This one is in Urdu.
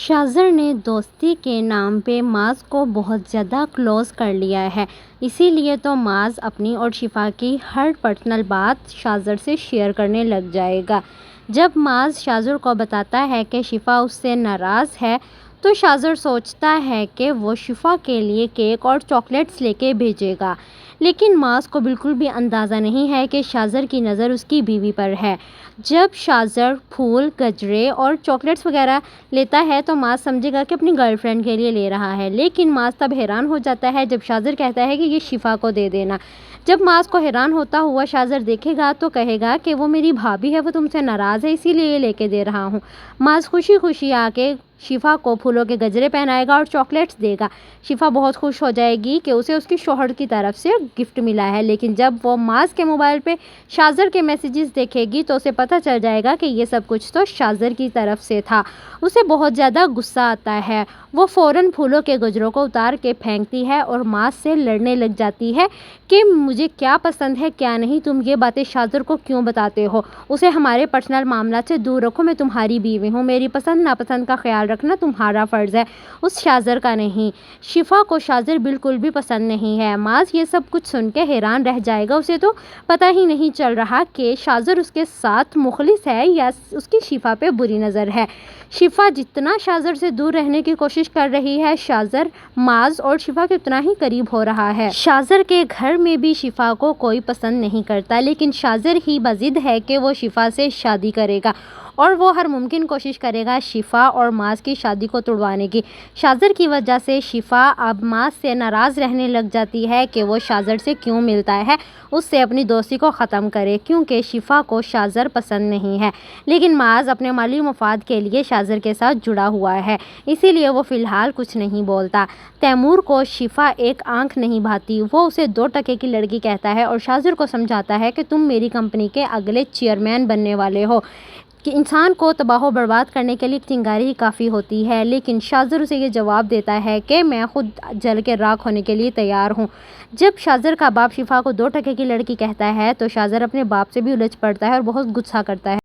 شاذر نے دوستی کے نام پہ معاذ کو بہت زیادہ کلوز کر لیا ہے، اسی لیے تو معاذ اپنی اور شفا کی ہر پرسنل بات شاذر سے شیئر کرنے لگ جائے گا۔ جب معاذ شاذر کو بتاتا ہے کہ شفا اس سے ناراض ہے تو شاذر سوچتا ہے کہ وہ شفا کے لیے کیک اور چاکلیٹس لے کے بھیجے گا، لیکن معاذ کو بالکل بھی اندازہ نہیں ہے کہ شاذر کی نظر اس کی بیوی پر ہے۔ جب شاذر پھول، گجرے اور چاکلیٹس وغیرہ لیتا ہے تو معاذ سمجھے گا کہ اپنی گرل فرینڈ کے لیے لے رہا ہے، لیکن معاذ تب حیران ہو جاتا ہے جب شاذر کہتا ہے کہ یہ شفا کو دے دینا۔ جب معاذ کو حیران ہوتا ہوا شاذر دیکھے گا تو کہے گا کہ وہ میری بھابھی ہے، وہ تم سے ناراض ہے، اسی لیے یہ لے کے دے رہا ہوں۔ معاذ خوشی خوشی آ کے شفا کو پھولوں کے گجرے پہنائے گا اور چاکلیٹس دے گا۔ شفا بہت خوش ہو جائے گی کہ اسے اس کے شوہر کی طرف سے گفٹ ملا ہے، لیکن جب وہ معاذ کے موبائل پہ شاذر کے میسیجز دیکھے گی تو اسے پتہ چل جائے گا کہ یہ سب کچھ تو شاذر کی طرف سے تھا۔ اسے بہت زیادہ غصہ آتا ہے، وہ فوراً پھولوں کے گجروں کو اتار کے پھینکتی ہے اور معاذ سے لڑنے لگ جاتی ہے کہ مجھے کیا پسند ہے کیا نہیں، تم یہ باتیں شاذر کو کیوں بتاتے ہو، اسے ہمارے پرسنل معاملات سے دور رکھو، میں تمہاری بیوی ہوں، میری پسند ناپسند کا خیال رکھنا تمہارا فرض ہے، اس شاذر کا نہیں۔ شفا کو شاذر بالکل بھی پسند نہیں ہے۔ معاذ یہ سب کچھ سن کے حیران رہ جائے گا، اسے تو پتہ ہی نہیں چل رہا کہ شاذر اس کے ساتھ مخلص ہے یا اس کی شفا پہ بری نظر ہے۔ شفا جتنا شاذر سے دور رہنے کی کوشش کر رہی ہے، شاذر معاذ اور شفا کے اتنا ہی قریب ہو رہا ہے۔ شاذر کے گھر میں بھی شفا کو کوئی پسند نہیں کرتا، لیکن شاذر ہی بضد ہے کہ وہ شفا سے شادی کرے گا اور وہ ہر ممکن کوشش کرے گا شفا اور معاذ کی شادی کو توڑوانے کی۔ شاذر کی وجہ سے شفا اب معاذ سے ناراض رہنے لگ جاتی ہے کہ وہ شاذر سے کیوں ملتا ہے، اس سے اپنی دوستی کو ختم کرے، کیونکہ شفا کو شاذر پسند نہیں ہے، لیکن معاذ اپنے مالی مفاد کے لیے شاذر کے ساتھ جڑا ہوا ہے، اسی لیے وہ فی الحال کچھ نہیں بولتا۔ تیمور کو شفا ایک آنکھ نہیں بھاتی، وہ اسے 2 ٹکے کی لڑکی کہتا ہے اور شاذر کو سمجھاتا ہے کہ تم میری کمپنی کے اگلے چیئرمین بننے والے ہو، کہ انسان کو تباہ و برباد کرنے کے لیے ایک چنگاری ہی کافی ہوتی ہے، لیکن شاذر اسے یہ جواب دیتا ہے کہ میں خود جل کے راکھ ہونے کے لیے تیار ہوں۔ جب شاذر کا باپ شفا کو 2 ٹکے کی لڑکی کہتا ہے تو شاذر اپنے باپ سے بھی الجھ پڑتا ہے اور بہت غصہ کرتا ہے۔